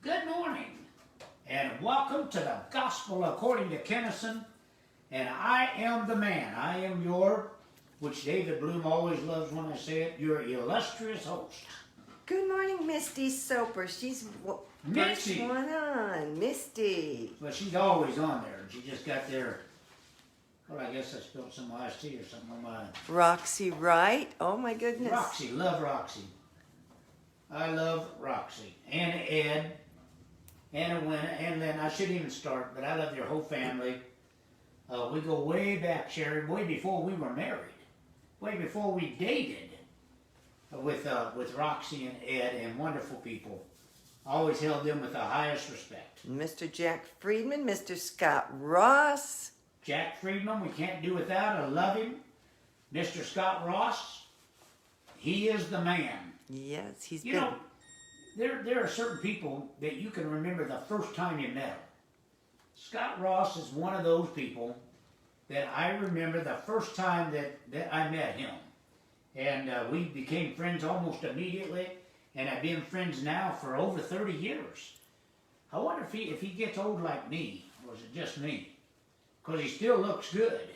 Good morning, and welcome to the Gospel according to Kinison. And I am the man. I am your, which David Bloom always loves when I say it, your illustrious host. Good morning, Misty Soper. She's Mitzi. first one on. Misty. Well, she's always on there. She just got there. Well, I guess I spilled some iced tea or something on mine. Roxy Wright. Oh, my goodness. Roxy, love Roxy. I love Roxy. And Ed. And Lynn. I shouldn't even start, but I love your whole family. We go way back, Sherry, way before we were married. Way before we dated with Roxy and Ed and wonderful people. Always held them with the highest respect. Mr. Jack Friedman, Mr. Scott Ross. Jack Friedman, we can't do without. I love him. Mr. Scott Ross, he is the man. Yes, he's You been... know, there are certain people that you can remember the first time you met them. Scott Ross is one of those people that I remember the first time that I met him. And we became friends almost immediately, and I've been friends now for over 30 years. I wonder if he gets old like me, or is it just me? Because he still looks good.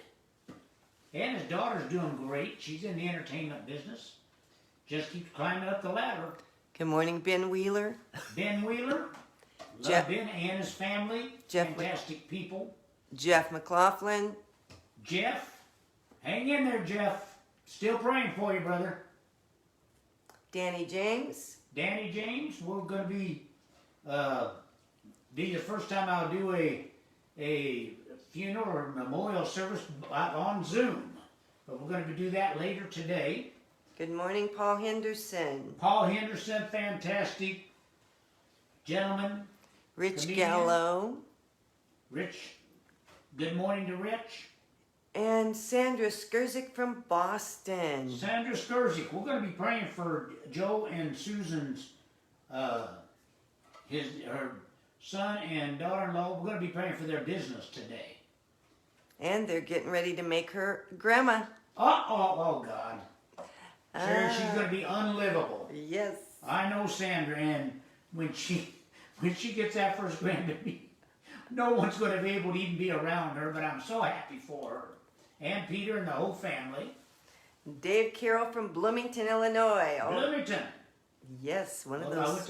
And his daughter's doing great. She's in the entertainment business. Just keeps climbing up the ladder. Good morning, Ben Wheeler. Ben Wheeler. Love Ben and his family. Fantastic people. Jeff McLaughlin. Jeff. Hang in there, Jeff. Still praying for you, brother. Danny James. Danny James. We're going to be the first time I'll do a funeral or memorial service on Zoom. But we're going to do that later today. Good morning, Paul Henderson. Paul Henderson, fantastic gentleman. Rich comedian. Gallo. Rich. Good morning to Rich. And Sandra Skurzik from Boston. Sandra Skurzik. We're going to be praying for Joe and Susan's, her son and daughter-in-law. We're going to be praying for their business today. And they're getting ready to make her grandma. Oh, God. Sherry, she's going to be unlivable. Yes. I know Sandra, and when she gets that first grandbaby, no one's going to be able to even be around her, but I'm so happy for her. And Peter and the whole family. Dave Carroll from Bloomington, Illinois. Oh, Bloomington. yes, one of those.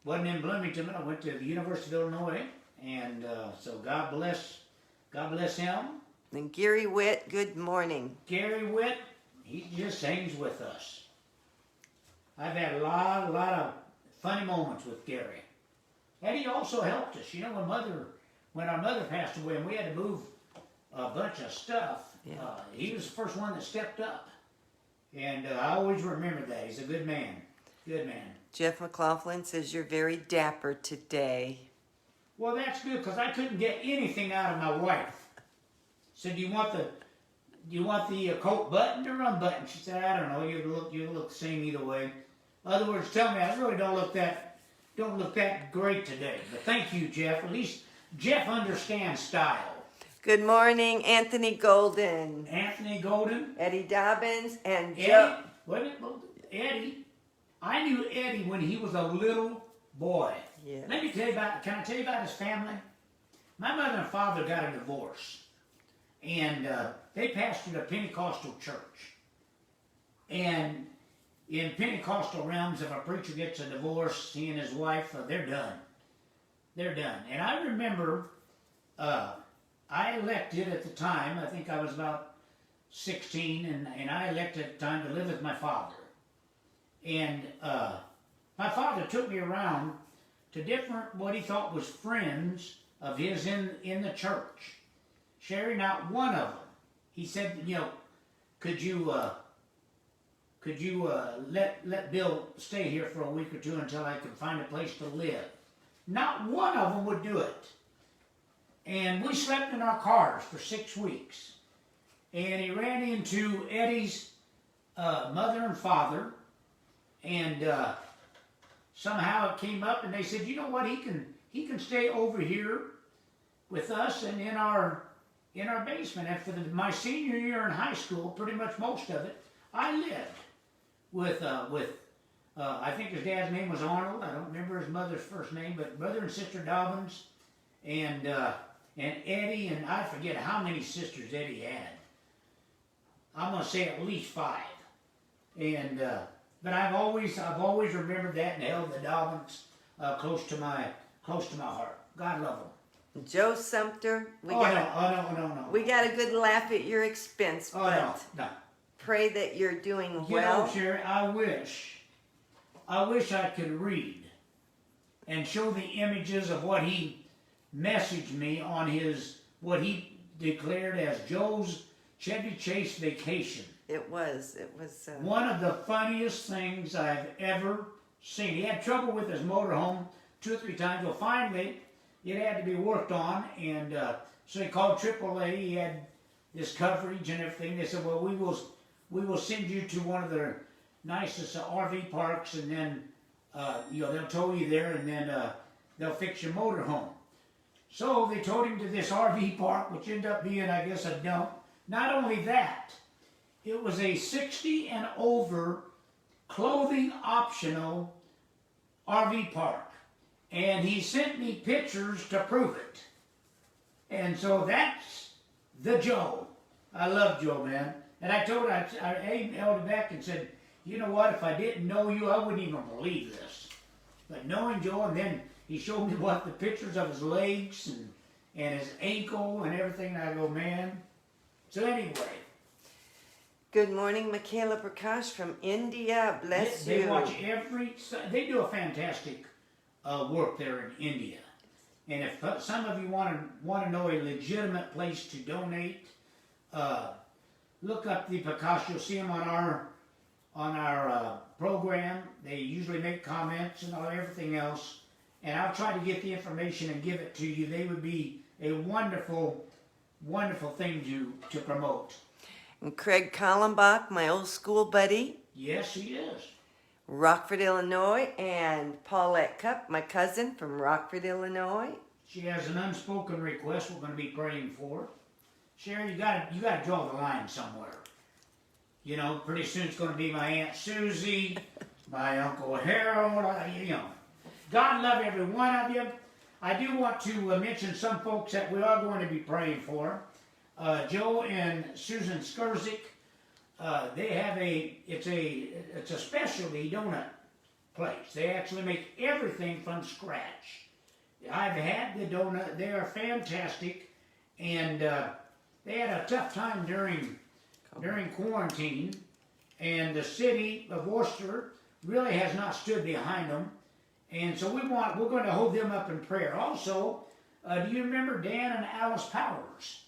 Wasn't in Bloomington, but I went to the University of Illinois, and so God bless him. And Gary Witt, good morning. Gary Witt, he just hangs with us. I've had a lot of funny moments with Gary. And he also helped us. You know, when our mother passed away and we had to move a bunch of stuff, he was the first one that stepped up. And I always remember that. He's a good man. Good man. Jeff McLaughlin says you're very dapper today. Well, that's good, because I couldn't get anything out of my wife. Said, do you want the coat buttoned or unbuttoned? She said, I don't know. You look the same either way. In other words, tell me I really don't look that great today. But thank you, Jeff. At least Jeff understands style. Good morning, Anthony Golden. Anthony Golden. Eddie Dobbins and Eddie. Joe. Wait a minute. Eddie. I knew Eddie when he was a little boy. Yeah. Can I tell you about his family? My mother and father got a divorce. And they pastored a Pentecostal church. And in Pentecostal realms, if a preacher gets a divorce, he and his wife, they're done. They're done. And I remember I elected at the time, I think I was about 16, and I elected at the time to live with my father. And my father took me around to different, what he thought was friends of his in the church. Sherry, not one of them. He said, could you let Bill stay here for a week or two until I could find a place to live? Not one of them would do it. And we slept in our cars for 6 weeks. And he ran into Eddie's mother and father, and somehow it came up, and they said, you know what, he can stay over here with us and in our basement. And for my senior year in high school, pretty much most of it, I lived with I think his dad's name was Arnold. I don't remember his mother's first name, but brother and sister Dobbins, and Eddie, and I forget how many sisters Eddie had. I'm gonna say at least 5. And but I've always remembered that and held the Dobbins close to my heart. God love them. Joe Sumter, No. we got a good laugh at your expense. Oh but no. Pray that you're doing You well. know, Sherry, I wish I could read and show the images of what he messaged me on what he declared as Joe's Chevy Chase vacation. It was. One of the funniest things I've ever seen. He had trouble with his motorhome 2 or 3 times. Well, finally, it had to be worked on, and so he called AAA. He had this coverage and everything. They said, well, we will send you to one of their nicest RV parks, and then they'll tow you there, and then they'll fix your motorhome. So they towed him to this RV park, which ended up being, I guess, a dump. Not only that, it was a 60 and over clothing optional RV park. And he sent me pictures to prove it. And so that's the Joe. I love Joe, man. And I told her, I held it back and said, you know what, if I didn't know you, I wouldn't even believe this. But knowing Joe, and then he showed me the pictures of his legs and his ankle and everything, and I go, man. So anyway. Good morning, Michaela Prakash from India. Bless you. They watch they do a fantastic work there in India. And if some of you want to know a legitimate place to donate, look up the Prakash. You'll see them on our program. They usually make comments and everything else. And I'll try to get the information and give it to you. They would be a wonderful, wonderful thing to promote. And Craig Kallenbach, my old school buddy. Yes, he is. Rockford, Illinois, and Paulette Cup, my cousin from Rockford, Illinois. She has an unspoken request we're going to be praying for. Sherry, you got to draw the line somewhere. You know, pretty soon it's going to be my Aunt Susie, my Uncle Harold. God love every one of you. I do want to mention some folks that we are going to be praying for. Joe and Susan Skurzik. They have it's a specialty donut place. They actually make everything from scratch. I've had the donut. They are fantastic, and they had a tough time during quarantine, and the city of Worcester really has not stood behind them, and so we're going to hold them up in prayer. Also, do you remember Dan and Alice Powers?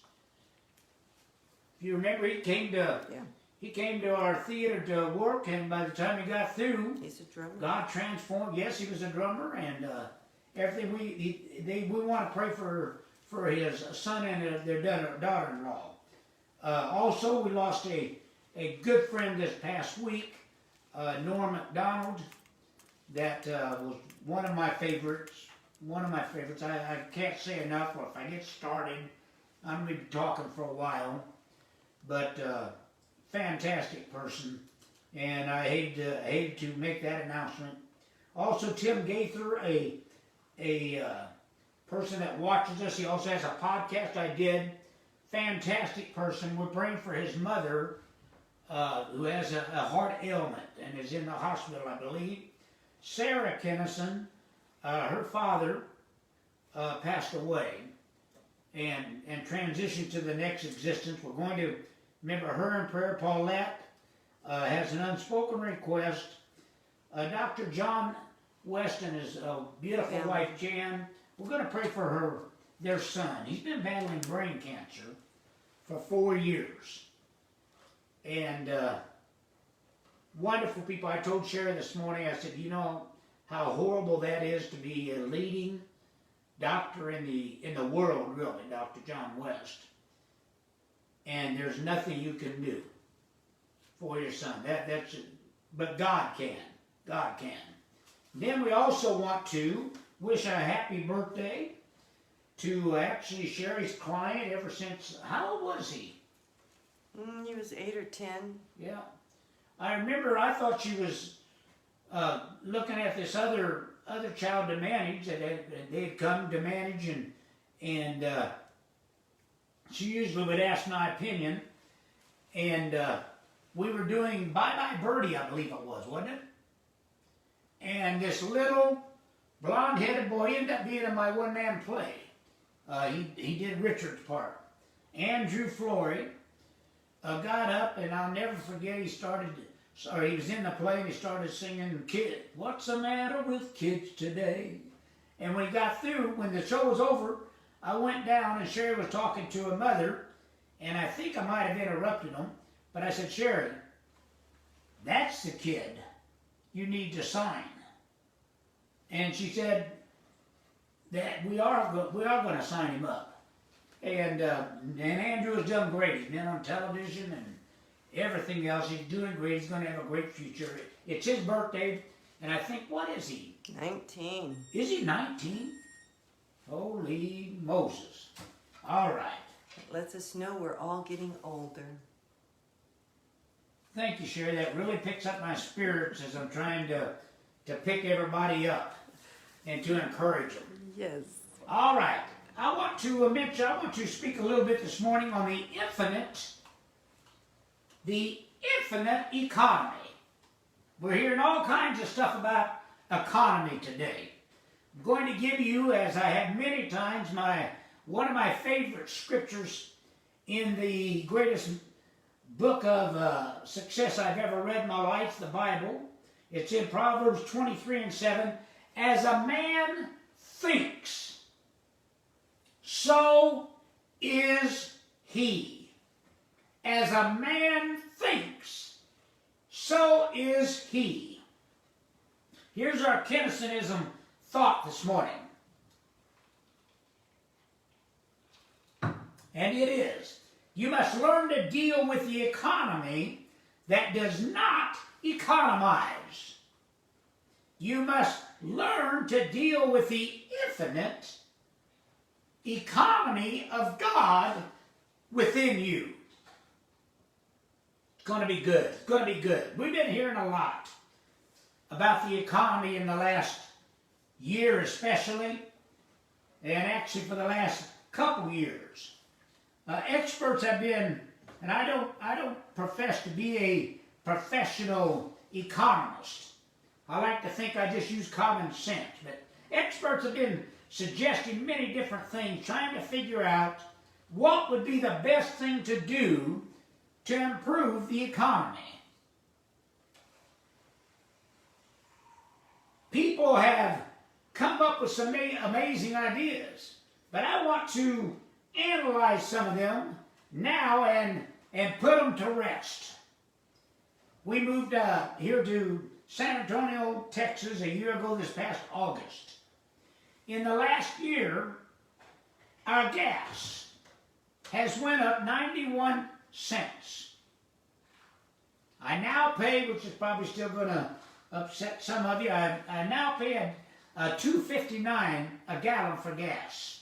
If you remember, he came to our theater to work, and by the time he got through, he's a drummer. God transformed. Yes, he was a drummer, and everything. We want to pray for his son and their daughter-in-law. Also, we lost a good friend this past week, Norm McDonald. That was one of my favorites. I can't say enough. Or if I get started, I'm going to be talking for a while. But fantastic person, and I hate to make that announcement. Also, Tim Gaither, a person that watches us. He also has a podcast I did. Fantastic person. We're praying for his mother, who has a heart ailment and is in the hospital, I believe. Sarah Kinison, her father passed away and transitioned to the next existence. We're going to remember her in prayer. Paulette has an unspoken request. Dr. John West and his beautiful wife Jan. We're going to pray for their son. He's been battling brain cancer for 4 years. And wonderful people. I told Sherry this morning, I said, you know how horrible that is to be a leading doctor in the world, really, Dr. John West. And there's nothing you can do for your son. But God can. God can. Then we also want to wish a happy birthday to actually Sherry's client ever since, how old was he? He was 8 or 10. Yeah. I remember I thought she was looking at this other child to manage that they'd come to manage, and she usually would ask my opinion, and we were doing Bye Bye Birdie, I believe it was, wasn't it? And this little blonde-headed boy ended up being in my one-man play. He did Richard's part. Andrew Flory got up, and I'll never forget, he was in the play, and he started singing, "Kid, what's the matter with kids today?" And when he got through, when the show was over, I went down, and Sherry was talking to her mother, and I think I might have interrupted them, but I said, "Sherry, that's the kid you need to sign." And she said that we are going to sign him up. And Andrew has done great. He's been on television and everything else. He's doing great. He's going to have a great future. It's his birthday, and I think, what is he? 19. Is he 19? Holy Moses. All right. It lets us know we're all getting older. Thank you, Sherry. That really picks up my spirits as I'm trying to pick everybody up and to encourage them. Yes. All right. I want to speak a little bit this morning on the infinite economy. We're hearing all kinds of stuff about economy today. I'm going to give you, as I have many times, one of my favorite scriptures in the greatest book of success I've ever read in my life, the Bible. It's in Proverbs 23:7. As a man thinks, so is he. As a man thinks, so is he. Here's our Kinisonism thought this morning. And it is, you must learn to deal with the economy that does not economize. You must learn to deal with the infinite economy of God within you. It's going to be good. It's going to be good. We've been hearing a lot about the economy in the last year especially, and actually for the last couple years. Experts have been, and I don't profess to be a professional economist. I like to think I just use common sense, but experts have been suggesting many different things, trying to figure out what would be the best thing to do to improve the economy. People have come up with some amazing ideas, but I want to analyze some of them now and put them to rest. We moved here to San Antonio, Texas, a year ago this past August. In the last year, our gas has went up 91 cents. I now pay, which is probably still going to upset some of you, I now pay a $2.59 a gallon for gas.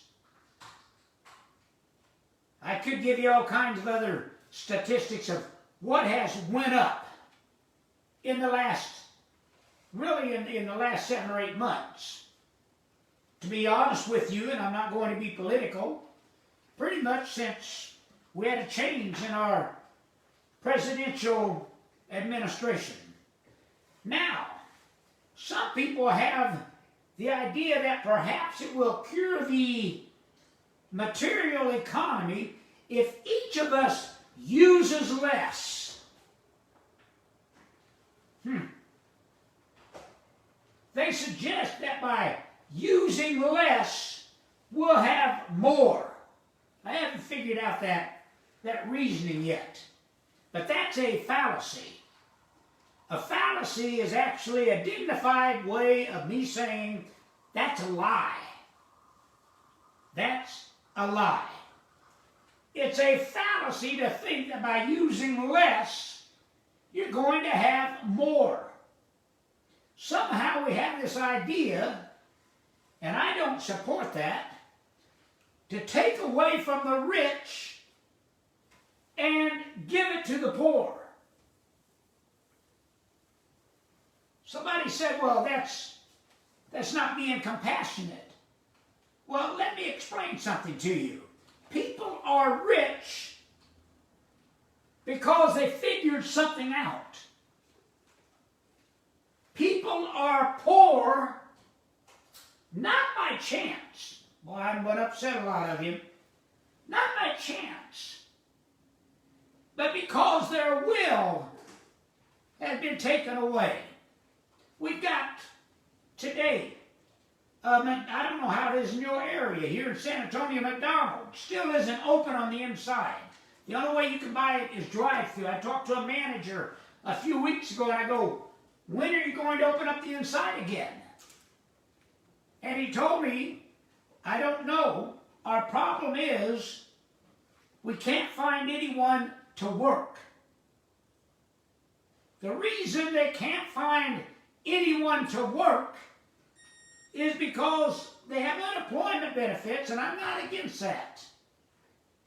I could give you all kinds of other statistics of what has went up in the last, really in the last 7 or 8 months. To be honest with you, and I'm not going to be political, pretty much since we had a change in our presidential administration. Now, some people have the idea that perhaps it will cure the material economy if each of us uses less. They suggest that by using less, we'll have more. I haven't figured out that reasoning yet. But that's a fallacy. A fallacy is actually a dignified way of me saying that's a lie. That's a lie. It's a fallacy to think that by using less, you're going to have more. Somehow we have this idea, and I don't support that, to take away from the rich and give it to the poor. Somebody said, well, that's not being compassionate. Well, let me explain something to you. People are rich because they figured something out. People are poor not by chance. Boy, I'm going to upset a lot of you. Not by chance, but because their will has been taken away. We've got today, I don't know how it is in your area, here in San Antonio, McDonald's still isn't open on the inside. The only way you can buy it is drive-through. I talked to a manager a few weeks ago and I go, when are you going to open up the inside again? And he told me, I don't know. Our problem is we can't find anyone to work. The reason they can't find anyone to work is because they have unemployment benefits, and I'm not against that.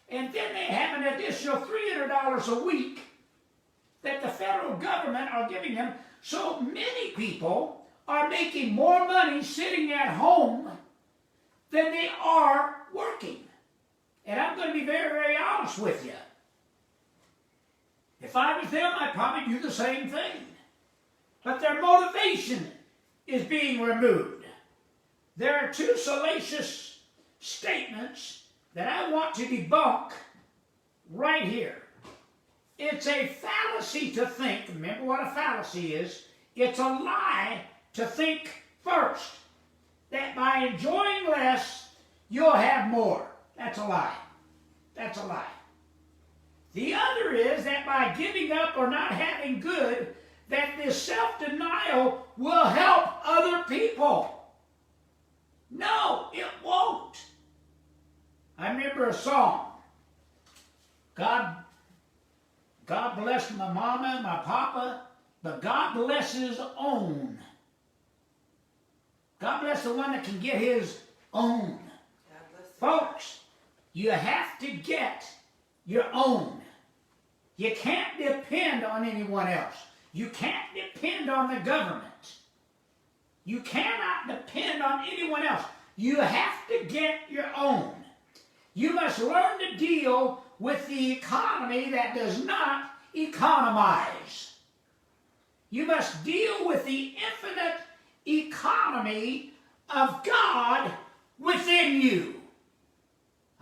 And then they have an additional $300 a week that the federal government are giving them. So many people are making more money sitting at home than they are working. And I'm going to be very, very honest with you. If I was them, I'd probably do the same thing. But their motivation is being removed. There are two salacious statements that I want to debunk right here. It's a fallacy to think, remember what a fallacy is, it's a lie to think first that by enjoying less, you'll have more. That's a lie. That's a lie. The other is that by giving up or not having good, that this self-denial will help other people. No, it won't. I remember a song. God bless my mama and my papa, but God bless his own. God bless the one that can get his own. Folks, you have to get your own. You can't depend on anyone else. You can't depend on the government. You cannot depend on anyone else. You have to get your own. You must learn to deal with the economy that does not economize. You must deal with the infinite economy of God within you.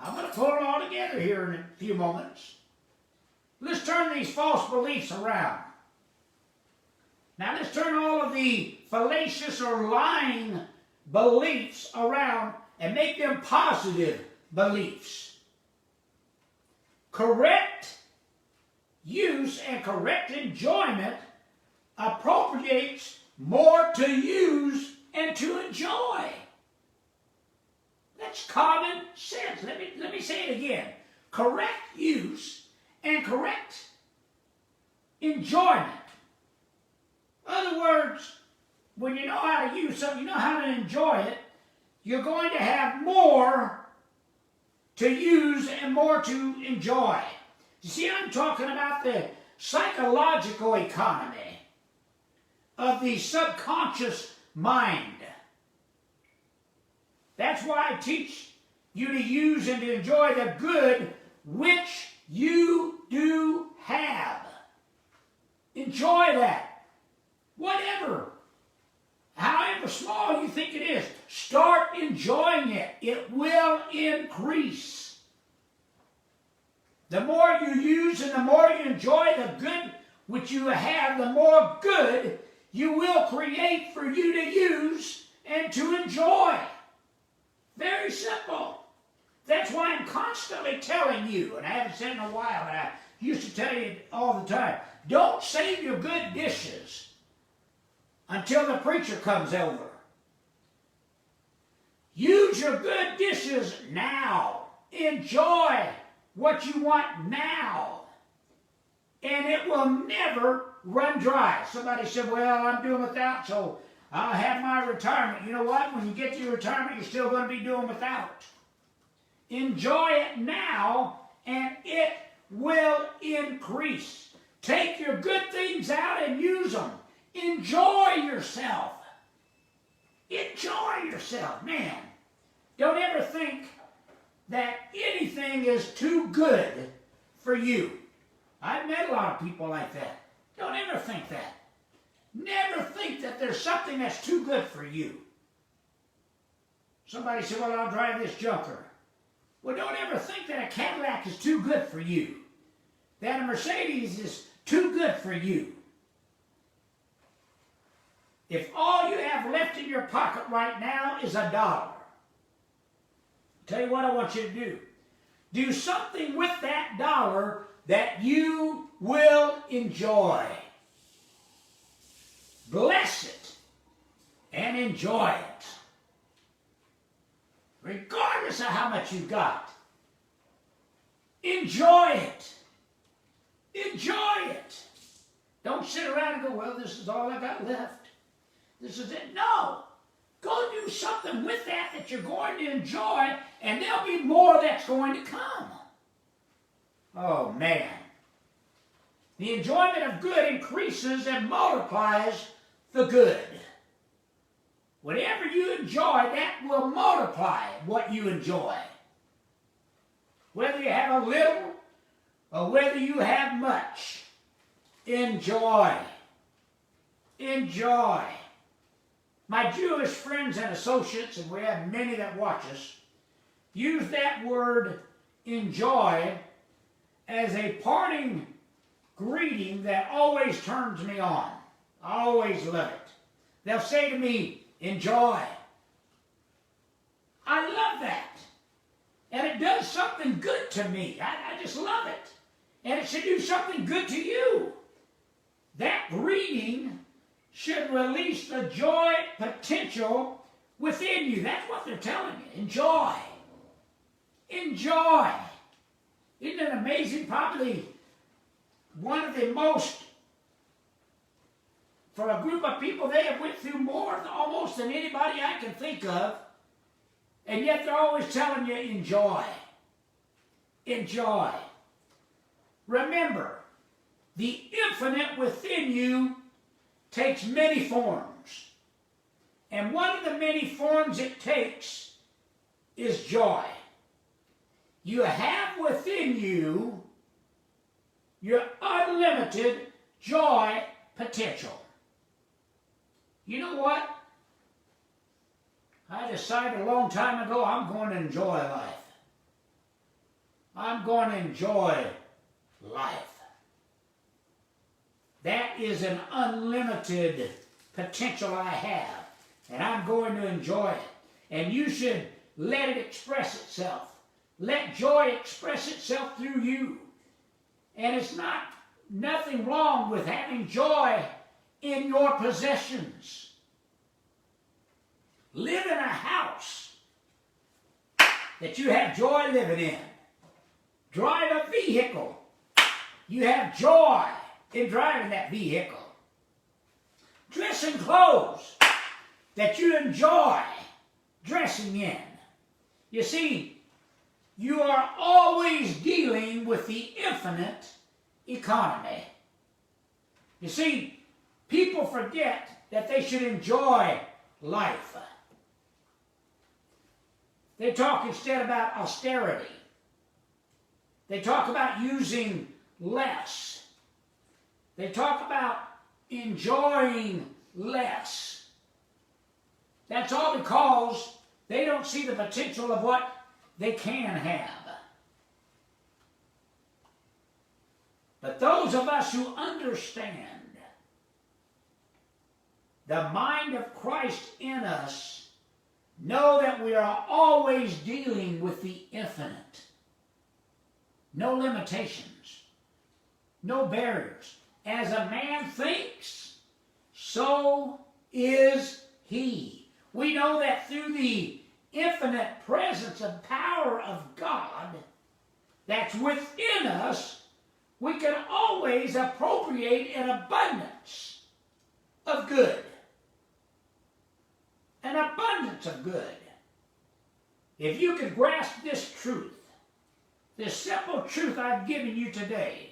I'm going to pull it all together here in a few moments. Let's turn these false beliefs around. Now let's turn all of the fallacious or lying beliefs around and make them positive beliefs. Correct use and correct enjoyment appropriates more to use and to enjoy. That's common sense. Let me say it again. Correct use and correct enjoyment. In other words, when you know how to use something, you know how to enjoy it, you're going to have more to use and more to enjoy. You see, I'm talking about the psychological economy of the subconscious mind. That's why I teach you to use and to enjoy the good which you do have. Enjoy that. Whatever, however small you think it is, start enjoying it. It will increase. The more you use and the more you enjoy the good which you have, the more good you will create for you to use and to enjoy. Very simple. That's why I'm constantly telling you, and I haven't said it in a while, but I used to tell you all the time, don't save your good dishes until the preacher comes over. Use your good dishes now. Enjoy what you want now. And it will never run dry. Somebody said, well, I'm doing without, so I'll have my retirement. You know what? When you get to your retirement, you're still going to be doing without. Enjoy it now, and it will increase. Take your good things out and use them. Enjoy yourself. Enjoy yourself, man. Don't ever think that anything is too good for you. I've met a lot of people like that. Don't ever think that. Never think that there's something that's too good for you. Somebody said, well, I'll drive this junker. Well, don't ever think that a Cadillac is too good for you. That a Mercedes is too good for you. If all you have left in your pocket right now is $1, I'll tell you what I want you to do. Do something with that dollar that you will enjoy. Bless it and enjoy it. Regardless of how much you've got. Enjoy it. Enjoy it. Don't sit around and go, well, this is all I got left. This is it. No. Go do something with that you're going to enjoy, and there'll be more that's going to come. Oh, man. The enjoyment of good increases and multiplies the good. Whatever you enjoy, that will multiply what you enjoy. Whether you have a little or whether you have much, enjoy. Enjoy. My Jewish friends and associates, and we have many that watch us, use that word enjoy as a parting greeting that always turns me on. I always love it. They'll say to me, enjoy. I love that. And it does something good to me. I just love it. And it should do something good to you. That greeting should release the joy potential within you. That's what they're telling you. Enjoy. Enjoy. Isn't it amazing? Probably one of the most, for a group of people, they have went through more almost than anybody I can think of. And yet they're always telling you, enjoy. Enjoy. Remember, the infinite within you takes many forms. And one of the many forms it takes is joy. You have within you your unlimited joy potential. You know what? I decided a long time ago I'm going to enjoy life. I'm going to enjoy life. That is an unlimited potential I have, and I'm going to enjoy it. And you should let it express itself. Let joy express itself through you. And it's nothing wrong with having joy in your possessions. Live in a house that you have joy living in. Drive a vehicle. You have joy in driving that vehicle. Dress in clothes that you enjoy dressing in. You see, you are always dealing with the infinite economy. You see, people forget that they should enjoy life. They talk instead about austerity. They talk about using less. They talk about enjoying less. That's all because they don't see the potential of what they can have. But those of us who understand the mind of Christ in us know that we are always dealing with the infinite. No limitations. No barriers. As a man thinks, so is he. We know that through the infinite presence and power of God that's within us, we can always appropriate an abundance of good. An abundance of good. If you could grasp this truth, this simple truth I've given you today,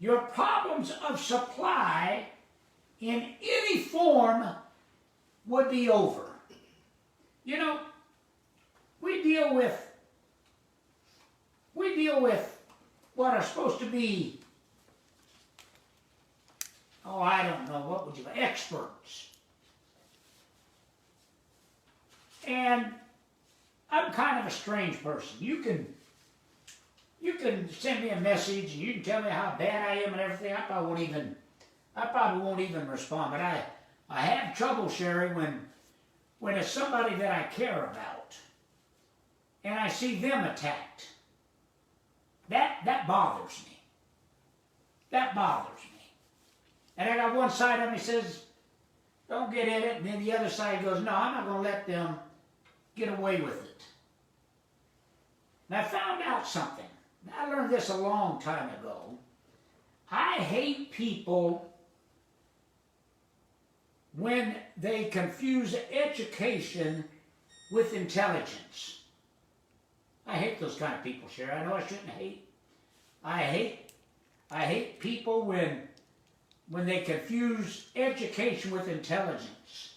your problems of supply in any form would be over. You know, we deal with what are supposed to be, oh, I don't know, what would you like, experts. And I'm kind of a strange person. You can send me a message and you can tell me how bad I am and everything. I probably won't even respond. But I have trouble, Sherry, when it's somebody that I care about and I see them attacked. That bothers me. That bothers me. And I got one side of me says, don't get in it, and then the other side goes, no, I'm not going to let them get away with it. And I found out something. I learned this a long time ago. I hate people when they confuse education with intelligence. I hate those kind of people, Sherry. I know I shouldn't hate. I hate people when they confuse education with intelligence.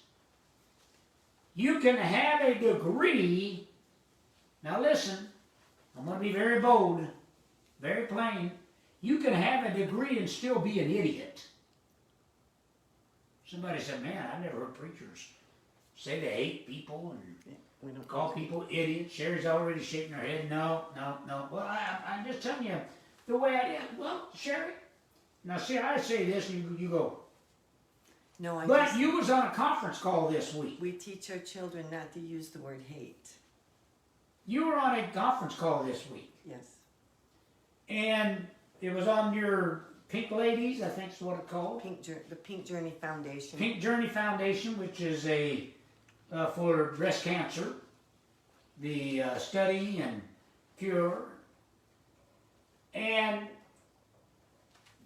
You can have a degree. Now listen, I'm going to be very bold, very plain. You can have a degree and still be an idiot. Somebody said, man, I've never heard preachers say they hate people and we don't call people idiots. Sherry's already shaking her head. No. Well, I'm just telling you the way I did. Well, Sherry, now see, I say this and you go, No, but you was on a conference call this week. We teach our children not to use the word hate. You were on a conference call this week. Yes. And it was on your Pink Ladies, I think is what it's called. The Pink Journey Foundation. Pink Journey Foundation, which is for breast cancer, the study and cure. And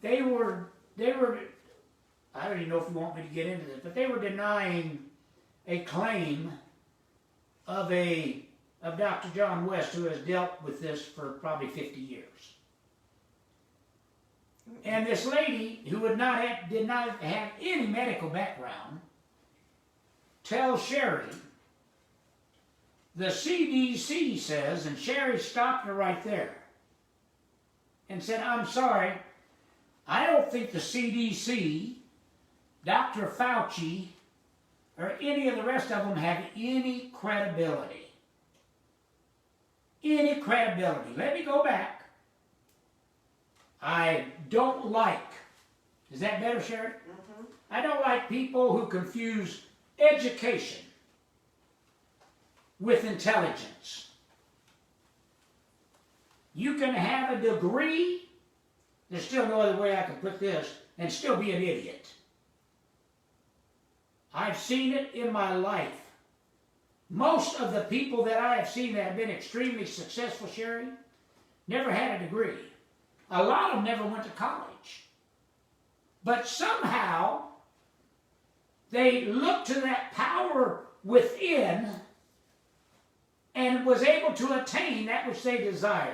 they were, I don't even know if you want me to get into this, but they were denying a claim of Dr. John West, who has dealt with this for probably 50 years. And this lady, who did not have any medical background, tells Sherry, the CDC says, and Sherry stopped her right there and said, I'm sorry, I don't think the CDC, Dr. Fauci, or any of the rest of them have any credibility. Any credibility. Let me go back. I don't like, is that better, Sherry? Mm-hmm. I don't like people who confuse education with intelligence. You can have a degree, there's still no other way I can put this, and still be an idiot. I've seen it in my life. Most of the people that I have seen that have been extremely successful, Sherry, never had a degree. A lot of them never went to college. But somehow, they looked to that power within and was able to attain that which they desired.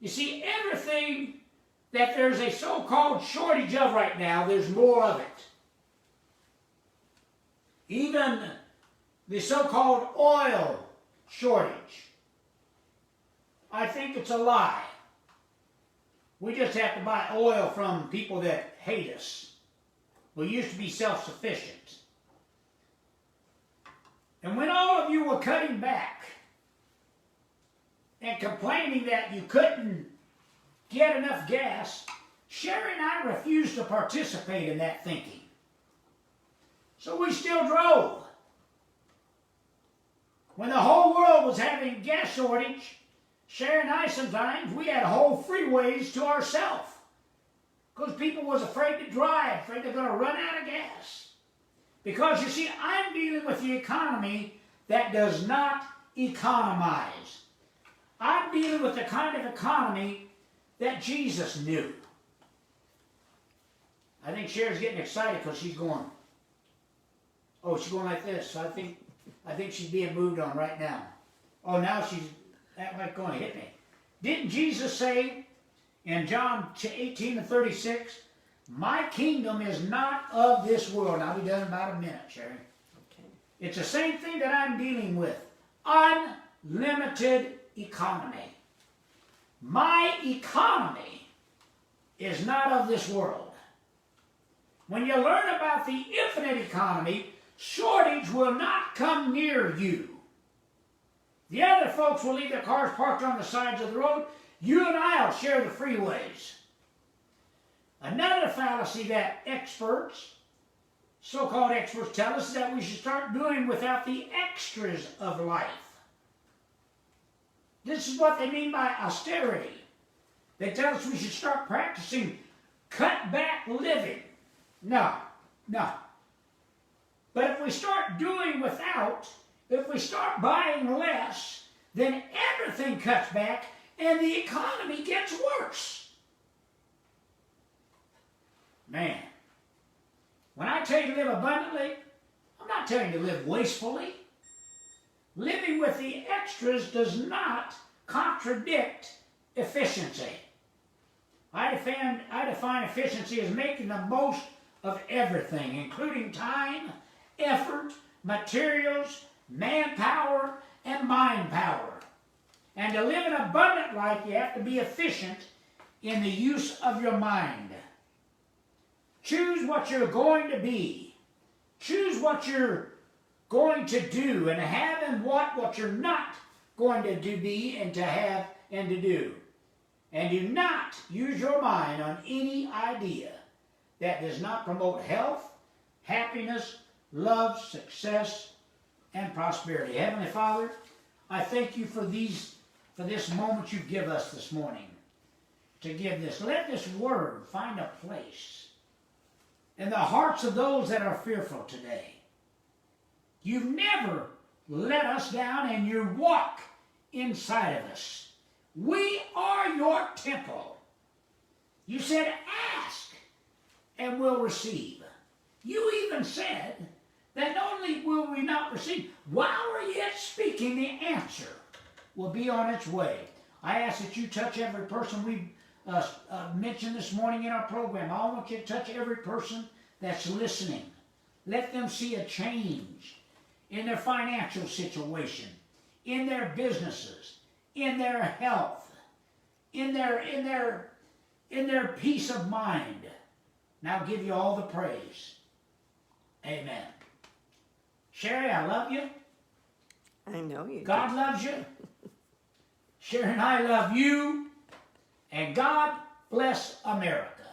You see, everything that there's a so-called shortage of right now, there's more of it. Even the so-called oil shortage. I think it's a lie. We just have to buy oil from people that hate us. We used to be self-sufficient. And when all of you were cutting back and complaining that you couldn't get enough gas, Sherry and I refused to participate in that thinking. So we still drove. When the whole world was having gas shortage, Sherry and I sometimes, we had whole freeways to ourselves. Because people was afraid to drive, afraid they're going to run out of gas. Because you see, I'm dealing with the economy that does not economize. I'm dealing with the kind of economy that Jesus knew. I think Sherry's getting excited because she's going, oh, she's going like this. So I think she's being moved on right now. Oh, now she's like going to hit me. Didn't Jesus say in John 18:36, My kingdom is not of this world. I'll be done in about a minute, Sherry. Okay. It's the same thing that I'm dealing with. Unlimited economy. My economy is not of this world. When you learn about the infinite economy, shortage will not come near you. The other folks will leave their cars parked on the sides of the road. You and I will share the freeways. Another fallacy that experts, so-called experts, tell us that we should start doing without the extras of life. This is what they mean by austerity. They tell us we should start practicing cut-back living. No. But if we start doing without, if we start buying less, then everything cuts back and the economy gets worse. Man, when I tell you to live abundantly, I'm not telling you to live wastefully. Living with the extras does not contradict efficiency. I define efficiency as making the most of everything, including time, effort, materials, manpower, and mind power. And to live an abundant life, you have to be efficient in the use of your mind. Choose what you're going to be. Choose what you're going to do and have and what you're not going to be and to have and to do. And do not use your mind on any idea that does not promote health, happiness, love, success, and prosperity. Heavenly Father, I thank you for this moment you give us this morning to give this. Let this word find a place in the hearts of those that are fearful today. You've never let us down, and you walk inside of us. We are your temple. You said, ask and we'll receive. You even said that not only will we not receive, while we're yet speaking, the answer will be on its way. I ask that you touch every person we mentioned this morning in our program. I want you to touch every person that's listening. Let them see a change in their financial situation, in their businesses, in their health, in their peace of mind. Now I'll give you all the praise. Amen. Sherry, I love you. I know you. God loves you. Sherry and I love you. And God bless America.